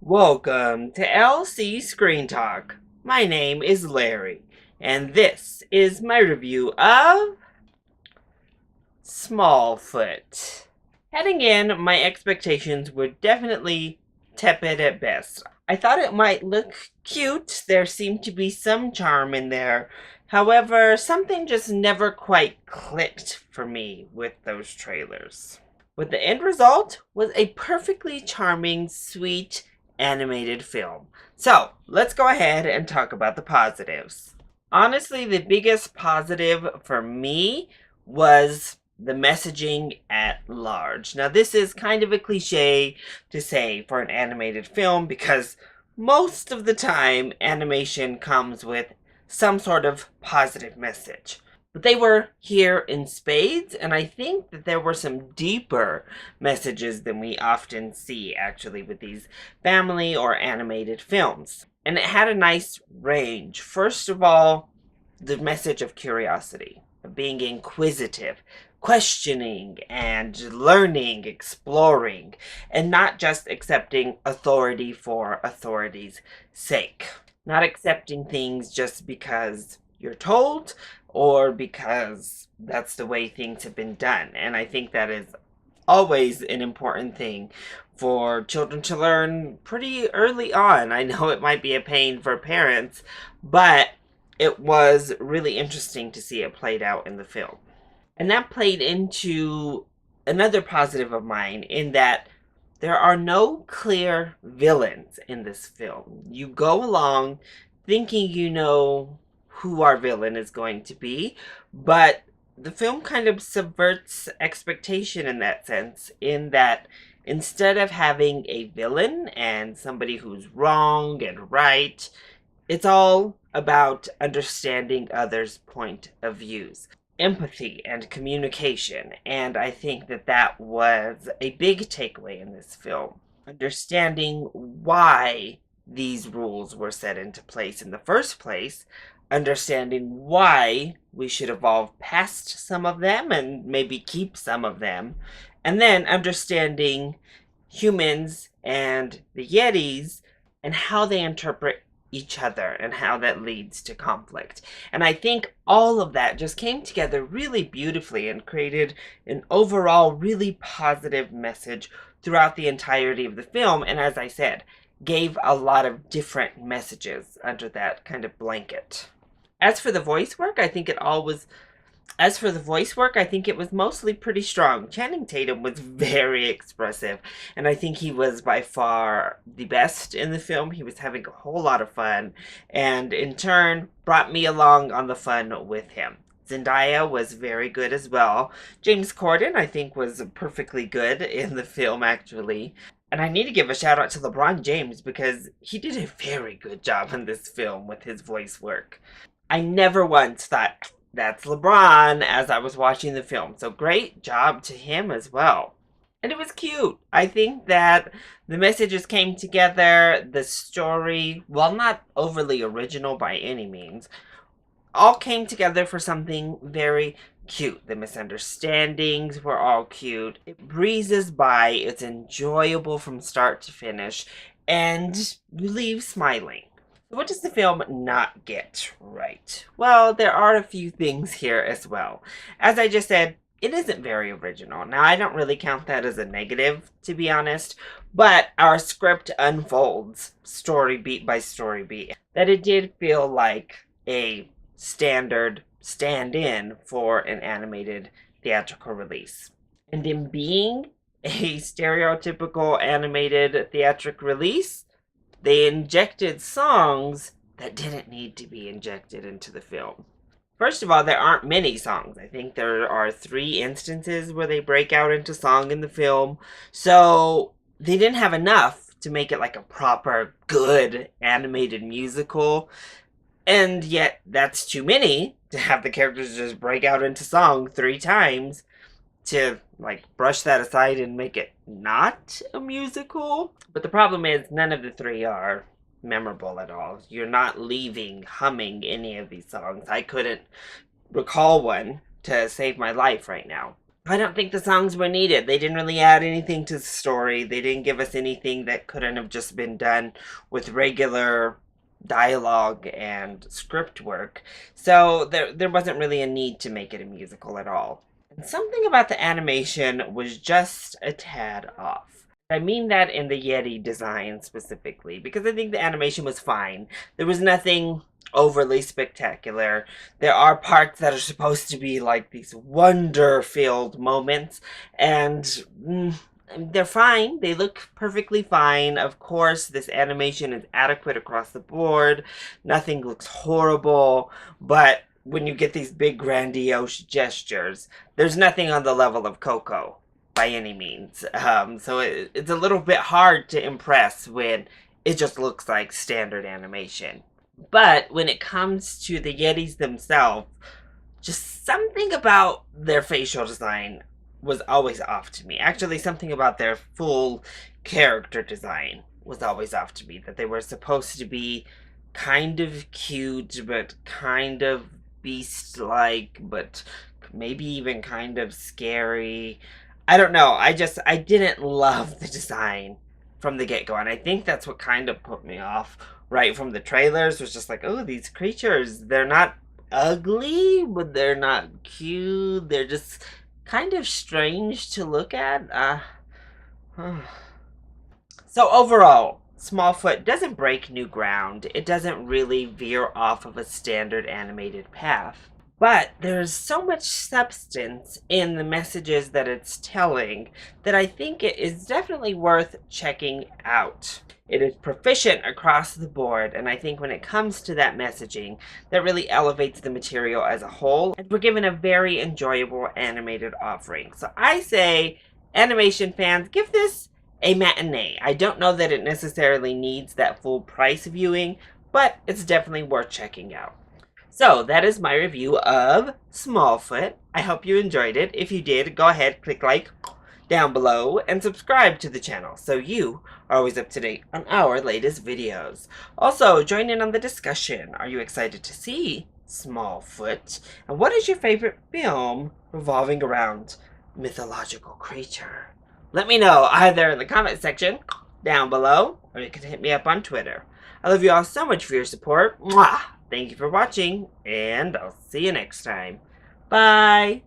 Welcome to LC Screen Talk. My name is Larry, and this is my review of Smallfoot. Heading in, my expectations were definitely tepid at best. I thought it might look cute, there seemed to be some charm in there. However, something just never quite clicked for me with those trailers. But the end result was a perfectly charming, sweet, animated film. So, let's go ahead and talk about the positives. Honestly, the biggest positive for me was the messaging at large. Now, this is kind of a cliche to say for an animated film because most of the time animation comes with some sort of positive message. But they were here in spades, and I think that there were some deeper messages than we often see actually with these family or animated films. And it had a nice range. First of all, the message of curiosity, of being inquisitive, questioning and learning, exploring, and not just accepting authority for authority's sake. Not accepting things just because you're told or because that's the way things have been done. And I think that is always an important thing for children to learn pretty early on. I know it might be a pain for parents, but it was really interesting to see it played out in the film. And that played into another positive of mine in that there are no clear villains in this film. You go along thinking you know who our villain is going to be, but the film kind of subverts expectation in that sense, in that instead of having a villain and somebody who's wrong and right, it's all about understanding others' point of views, empathy and communication, and I think that that was a big takeaway in this film. Understanding why these rules were set into place in the first place, understanding why we should evolve past some of them and maybe keep some of them, and then understanding humans and the Yetis and how they interpret each other and how that leads to conflict. And I think all of that just came together really beautifully and created an overall really positive message throughout the entirety of the film. And as I said, gave a lot of different messages under that kind of blanket. As for the voice work, I think it all was As for the voice work, I think it was mostly pretty strong. Channing Tatum was very expressive, and I think he was by far the best in the film. He was having a whole lot of fun, and in turn, brought me along on the fun with him. Zendaya was very good as well. James Corden, I think, was perfectly good in the film, actually. And I need to give a shout out to LeBron James because he did a very good job in this film with his voice work. I never once thought, that's LeBron, as I was watching the film. So great job to him as well. And it was cute. I think that the messages came together, the story, while not overly original by any means, all came together for something very cute. The misunderstandings were all cute. It breezes by, it's enjoyable from start to finish, and you leave smiling. What does the film not get right? Well, there are a few things here as well. As I just said, it isn't very original. Now, I don't really count that as a negative, to be honest, but our script unfolds story beat by story beat. That it did feel like a standard stand-in for an animated theatrical release. And in being a stereotypical animated theatrical release, they injected songs that didn't need to be injected into the film. First of all, there aren't many songs. I think there are 3 instances where they break out into song in the film. So they didn't have enough to make it like a proper, good animated musical. And yet, that's too many to have the characters just break out into song 3 times to like brush that aside and make it not a musical. But the problem is none of the 3 are memorable at all. You're not leaving humming any of these songs. I couldn't recall one to save my life right now. I don't think the songs were needed. They didn't really add anything to the story. They didn't give us anything that couldn't have just been done with regular dialogue and script work. So there wasn't really a need to make it a musical at all. And something about the animation was just a tad off. I mean that in the Yeti design specifically, because I think the animation was fine. There was nothing overly spectacular. There are parts that are supposed to be like these wonder-filled moments, and they're fine. They look perfectly fine. Of course, this animation is adequate across the board. Nothing looks horrible, but when you get these big grandiose gestures, there's nothing on the level of Coco by any means. So it's a little bit hard to impress when it just looks like standard animation. But when it comes to the Yetis themselves, just something about their facial design was always off to me. Actually, something about their full character design was always off to me. That they were supposed to be kind of cute, but kind of beast-like, but maybe even kind of scary. I don't know. I didn't love the design from the get-go, and I think that's what kind of put me off right from the trailers. Was just like, oh, these creatures, they're not ugly, but they're not cute. They're just kind of strange to look at. So overall, Smallfoot doesn't break new ground. It doesn't really veer off of a standard animated path. But there's so much substance in the messages that it's telling that I think it is definitely worth checking out. It is proficient across the board, and I think when it comes to that messaging, that really elevates the material as a whole, and we're given a very enjoyable animated offering. So I say, animation fans, give this a matinee. I don't know that it necessarily needs that full price viewing, but it's definitely worth checking out. So that is my review of Smallfoot. I hope you enjoyed it. If you did, go ahead, click like down below and subscribe to the channel so you are always up to date on our latest videos. Also, join in on the discussion. Are you excited to see Smallfoot? And what is your favorite film revolving around mythological creature? Let me know either in the comment section down below, or you can hit me up on Twitter. I love you all so much for your support. Mwah! Thank you for watching, and I'll see you next time. Bye!